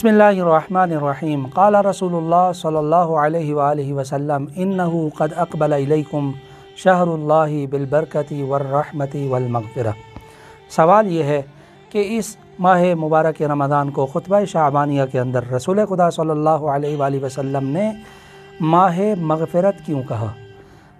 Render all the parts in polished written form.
बिस्मिल्लाहिर्रहमानिर्रहीम क़ाला रसूलुल्लाह सल्लल्लाहु अलैहि वआलिहि वसल्लम इन्नहु क़द अक़बल इलैकुम शहरुल्लाहि बिलबरकति वर्रहमति वल्मग़फ़िरह। सवाल ये है कि इस माह मुबारक रमज़ान को खुतबा शाबानिया के अंदर रसूल खुदा सल्लल्लाहु अलैहि वआलिहि वसल्लम ने माह मग़फ़िरत क्यों कहा,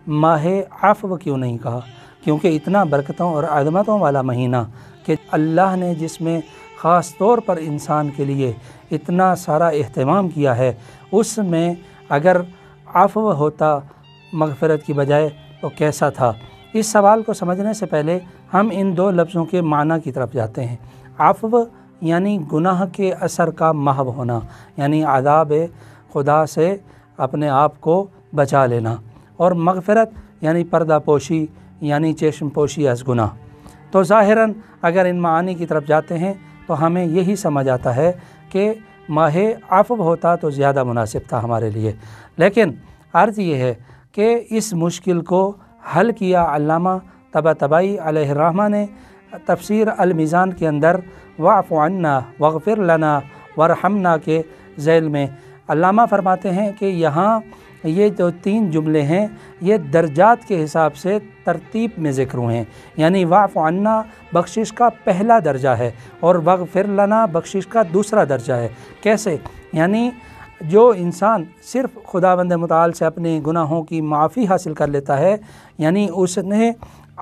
माह अफ़्व क्यों नहीं कहा? क्योंकि इतना बरकतों और अज़मतों वाला महीना कि अल्लाह ने जिसमें ख़ास तौर पर इंसान के लिए इतना सारा एहतमाम किया है, उसमें अगर अफ़्व होता मग़फ़िरत की बजाय तो कैसा था? इस सवाल को समझने से पहले हम इन दो लफ्ज़ों के माना की तरफ जाते हैं। अफ़्व यानी गुनाह के असर का महव होना, यानी अज़ाब खुदा से अपने आप को बचा लेना, और मग़फ़िरत यानी पर्दा पोशी यानी चश्म पोशी अज़ गुनाह। तो ज़ाहिरन अगर इन मानी की तरफ जाते हैं तो हमें यही समझ आता है कि माह अफ़्व होता तो ज़्यादा मुनासिब था हमारे लिए। लेकिन अर्ज़ ये है कि इस मुश्किल को हल किया अल्लामा तबातबाई अलैहिर्रहमा ने तफ़सीर अल-मीज़ान के अंदर वाफ़ु अन्ना वग़फ़िर लना वरहमना के ज़ैल में। अल्लामा फरमाते हैं कि यहाँ ये जो तीन जुमले हैं ये दर्जात के हिसाब से तरतीब में ज़िक्र हुए हैं, यानी वाफ़ु अन्ना बख्शिश का पहला दर्जा है और वग़फ़िर लना बख्शिश का दूसरा दर्जा है। कैसे? यानी जो इंसान सिर्फ़ खुदावंद मुताल से अपने गुनाहों की माफ़ी हासिल कर लेता है, यानी उसने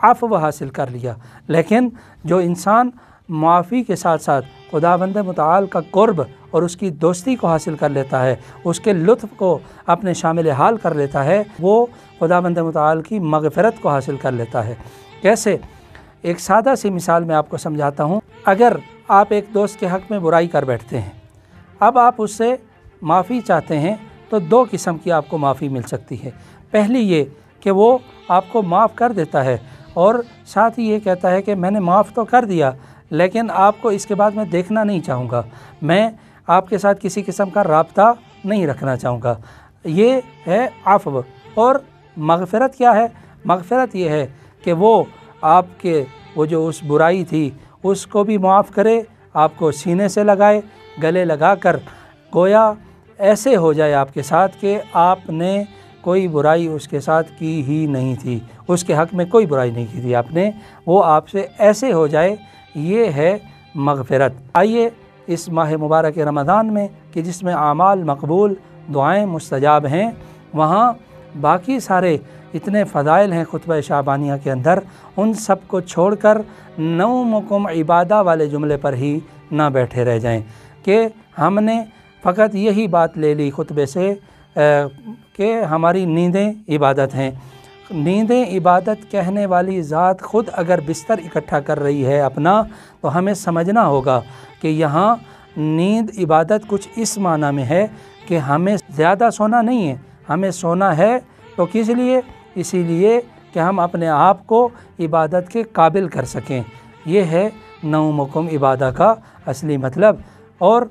अफ़्व हासिल कर लिया। लेकिन जो इंसान माफ़ी के साथ साथ खुदावंद मुताल का क़ुर्ब और उसकी दोस्ती को हासिल कर लेता है, उसके लुत्फ़ को अपने शामिल हाल कर लेता है, वो खुदावंद मुताल की मग़फ़िरत को हासिल कर लेता है। कैसे? एक सादा सी मिसाल मैं आपको समझाता हूँ। अगर आप एक दोस्त के हक़ में बुराई कर बैठते हैं, अब आप उससे माफ़ी चाहते हैं, तो दो किस्म की आपको माफ़ी मिल सकती है। पहली ये कि वो आपको माफ़ कर देता है और साथ ही ये कहता है कि मैंने माफ़ तो कर दिया, लेकिन आपको इसके बाद मैं देखना नहीं चाहूँगा, मैं आपके साथ किसी किस्म का राब्ता नहीं रखना चाहूँगा। ये है अफ़्व। और मग़फ़िरत क्या है? मग़फ़िरत ये है कि वो आपके वो जो उस बुराई थी उसको भी माफ़ करे, आपको सीने से लगाए, गले लगा कर गोया ऐसे हो जाए आपके साथ कि आपने कोई बुराई उसके साथ की ही नहीं थी, उसके हक़ में कोई बुराई नहीं की थी आपने, वो आपसे ऐसे हो जाए। ये है मग़फ़िरत। आइए इस माह मुबारक रमज़ान में कि जिसमें आमाल मकबूल, दुआएं मुस्तजाब हैं, वहाँ बाकी सारे इतने फ़ज़ाइल हैं खुतबा शाबानिया के अंदर, उन सब को छोड़कर नौमुकुम इबादा वाले जुमले पर ही ना बैठे रह जाएं कि हमने फ़कत यही बात ले ली खुतबे से कि हमारी नींदें इबादत हैं। नींदें इबादत कहने वाली ज़ात ख़ुद अगर बिस्तर इकट्ठा कर रही है अपना, तो हमें समझना होगा कि यहाँ नींद इबादत कुछ इस माना में है कि हमें ज़्यादा सोना नहीं है, हमें सोना है तो किस लिए? इसीलिए कि हम अपने आप को इबादत के काबिल कर सकें। ये है नौमुकुम इबादा का असली मतलब। और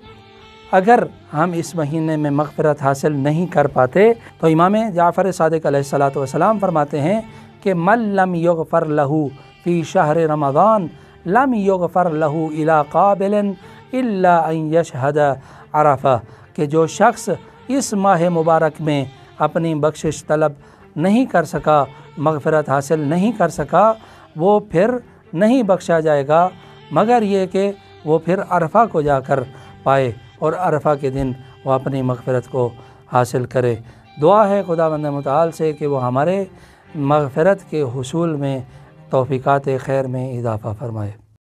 अगर हम इस महीने में मग़फ़िरत हासिल नहीं कर पाते तो इमाम जाफ़र सादिक़ अलैहिस्सलातु वस्सलाम फरमाते हैं कि मन लम युग़फ़र लहू फ़ी शहर रमज़ान लम युग़फ़र लहू इला क़ाबिलिन इल्ला अन यशहद अरफ़ा, कि जो शख्स इस माह मुबारक में अपनी बख्शिश तलब नहीं कर सका, मग़फ़िरत हासिल नहीं कर सका, वो फिर नहीं बख्शा जाएगा मगर ये कि वो फिर अरफ़ा को जाकर पाए और अरफ़ा के दिन वो अपनी मग़फ़िरत को हासिल करे। दुआ है खुदावंद मुताल से कि वो हमारे मग़फ़िरत के हुसूल में तौफ़ीक़ात खैर में इज़ाफ़ा फ़रमाए।